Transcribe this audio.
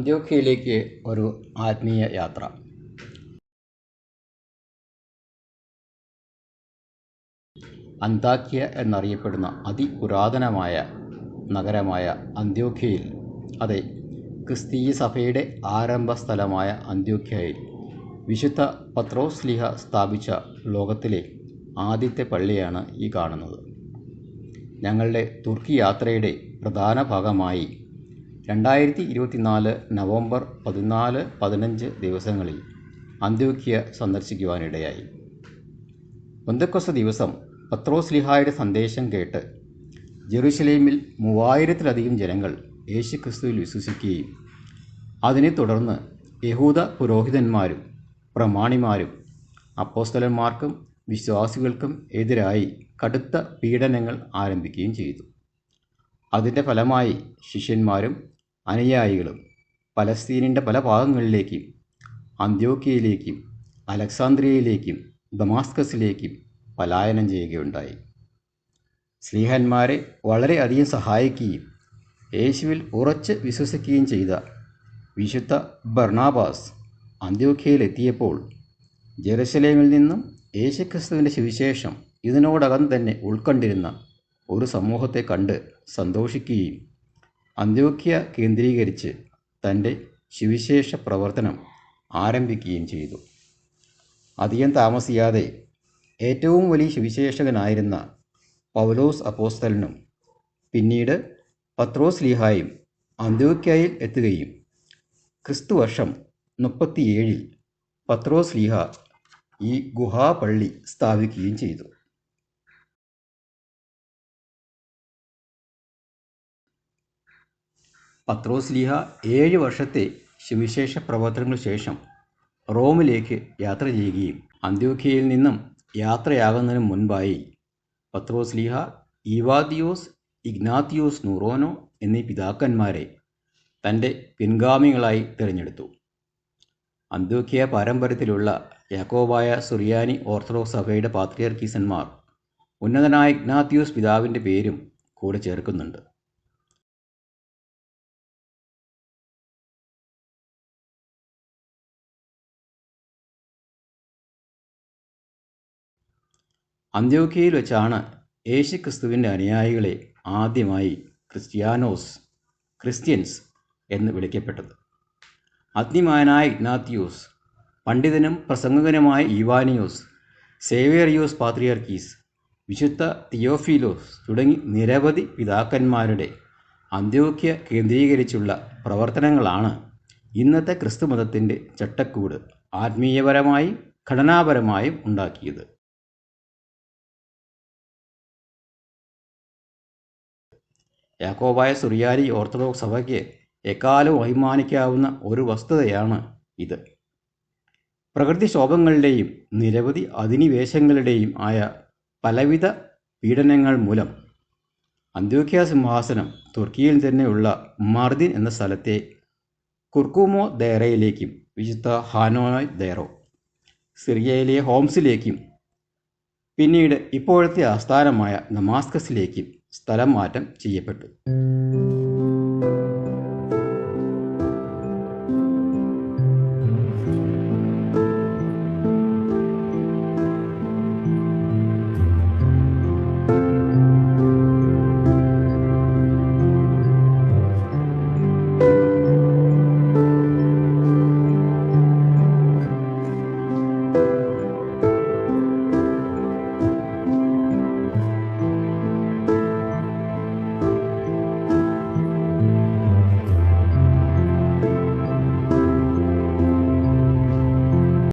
അന്ത്യോഖ്യയിലേക്ക് ഒരു ആത്മീയ യാത്ര. അന്താക്യ എന്നറിയപ്പെടുന്ന അതിപുരാതനമായ നഗരമായ അന്ത്യോഖ്യയിൽ, അതെ, ക്രിസ്തീയ സഭയുടെ ആരംഭസ്ഥലമായ അന്ത്യോഖ്യയിൽ വിശുദ്ധ പത്രോസ്ലീഹ സ്ഥാപിച്ച ലോകത്തിലെ ആദ്യത്തെ പള്ളിയാണ് ഈ കാണുന്നത്. ഞങ്ങളുടെ തുർക്കി യാത്രയുടെ പ്രധാന ഭാഗമായി 2024 നവംബർ 14-15 ദിവസങ്ങളിൽ അന്ത്യോഖ്യ സന്ദർശിക്കുവാനിടയായി. പെന്തക്കോസ്ത് ദിവസം പത്രോസ്ലീഹായുടെ സന്ദേശം കേട്ട് ജെറുസലേമിൽ 3000-ലധികം ജനങ്ങൾ യേശുക്രിസ്തുവിൽ വിശ്വസിക്കുകയും അതിനെ തുടർന്ന് യഹൂദ പുരോഹിതന്മാരും പ്രമാണിമാരും അപ്പോസ്തലന്മാർക്കും വിശ്വാസികൾക്കും എതിരായി കടുത്ത പീഡനങ്ങൾ ആരംഭിക്കുകയും ചെയ്തു. അതിൻ്റെ ഫലമായി ശിഷ്യന്മാരും അനുയായികളും പലസ്തീനിൻ്റെ പല ഭാഗങ്ങളിലേക്കും അന്ത്യോഖ്യയിലേക്കും അലക്സാന്ദ്രിയയിലേക്കും ദമാസ്കസിലേക്കും പലായനം ചെയ്യുകയുണ്ടായി. സ്ലീഹന്മാരെ വളരെയധികം സഹായിക്കുകയും യേശുവിൽ ഉറച്ച് വിശ്വസിക്കുകയും ചെയ്ത വിശുദ്ധ ബർണാബാസ് അന്ത്യോഖ്യയിലെത്തിയപ്പോൾ ജെറുസലേമിൽ നിന്നും യേശുക്രിസ്തുവിൻ്റെ സുവിശേഷം ഇതിനോടകം തന്നെ ഉൾക്കൊണ്ടിരുന്ന ഒരു സമൂഹത്തെ കണ്ട് സന്തോഷിക്കുകയും അന്ത്യോഖ്യ കേന്ദ്രീകരിച്ച് തൻ്റെ സുവിശേഷ പ്രവർത്തനം ആരംഭിക്കുകയും ചെയ്തു. അധികം താമസിയാതെ ഏറ്റവും വലിയ സുവിശേഷകനായിരുന്ന പൗലോസ് അപ്പോസ്തലനും പിന്നീട് പത്രോസ്ലീഹായും അന്ത്യോഖ്യയിൽ എത്തുകയും ക്രിസ്തുവർഷം 37 പത്രോസ്ലീഹ ഈ ഗുഹാപള്ളി സ്ഥാപിക്കുകയും ചെയ്തു. പത്രോസ്ലീഹ 7 വർഷത്തെ സുവിശേഷ പ്രവർത്തനങ്ങൾക്ക് ശേഷം റോമിലേക്ക് യാത്ര ചെയ്യുകയും അന്ത്യോഖ്യയിൽ നിന്നും യാത്രയാകുന്നതിന് മുൻപായി പത്രോസ്ലീഹ ഈവാദിയോസ്, ഇഗ്നാത്തിയോസ് നൂറോനോ എന്നീ പിതാക്കന്മാരെ തൻ്റെ പിൻഗാമികളായി തിരഞ്ഞെടുത്തു. അന്ത്യോഖ്യ പാരമ്പര്യത്തിലുള്ള യാക്കോബായ സുറിയാനി ഓർത്തഡോക്സ് സഭയുടെ പാത്രിയർക്കീസന്മാർ ഉന്നതനായ ഇഗ്നാത്തിയോസ് പിതാവിൻ്റെ പേരും കൂടെ ചേർക്കുന്നുണ്ട്. അന്ത്യോഖ്യയിൽ വെച്ചാണ് യേശുക്രിസ്തുവിൻ്റെ അനുയായികളെ ആദ്യമായി ക്രിസ്ത്യൻസ് എന്ന് വിളിക്കപ്പെട്ടത്. അഗ്നിമാനായ ഇഗ്നാത്തിയോസ്, പണ്ഡിതനും പ്രസംഗകനുമായ ഈവാനിയോസ്, സേവേറിയോസ് പാത്രിയർക്കീസ്, വിശുദ്ധ തിയോഫിലോസ് തുടങ്ങി നിരവധി പിതാക്കന്മാരുടെ അന്ത്യോഖ്യ കേന്ദ്രീകരിച്ചുള്ള പ്രവർത്തനങ്ങളാണ് ഇന്നത്തെ ക്രിസ്തുമതത്തിൻ്റെ ചട്ടക്കൂട് ആത്മീയപരമായും ഘടനാപരമായും ഉണ്ടാക്കിയത്. യാക്കോബായ സുറിയാനി ഓർത്തഡോക്സ് സഭയ്ക്ക് എക്കാലവും അഭിമാനിക്കാവുന്ന ഒരു വസ്തുതയാണ് ഇത്. പ്രകൃതിക്ഷോഭങ്ങളുടെയും നിരവധി അധിനിവേശങ്ങളുടെയും ആയ പലവിധ പീഡനങ്ങൾ മൂലം അന്ത്യോഖ്യ സിംഹാസനം തുർക്കിയിൽ തന്നെയുള്ള മർദിൻ എന്ന സ്ഥലത്തെ കുർക്കുമോ ദൈറയിലേക്കും വിശുദ്ധ ഹാനോയ് ദൈറോ സിറിയയിലെ ഹോംസിലേക്കും പിന്നീട് ഇപ്പോഴത്തെ ആസ്ഥാനമായ ദമാസ്കസിലേക്കും സ്ഥലം മാറ്റം ചെയ്യപ്പെട്ടു.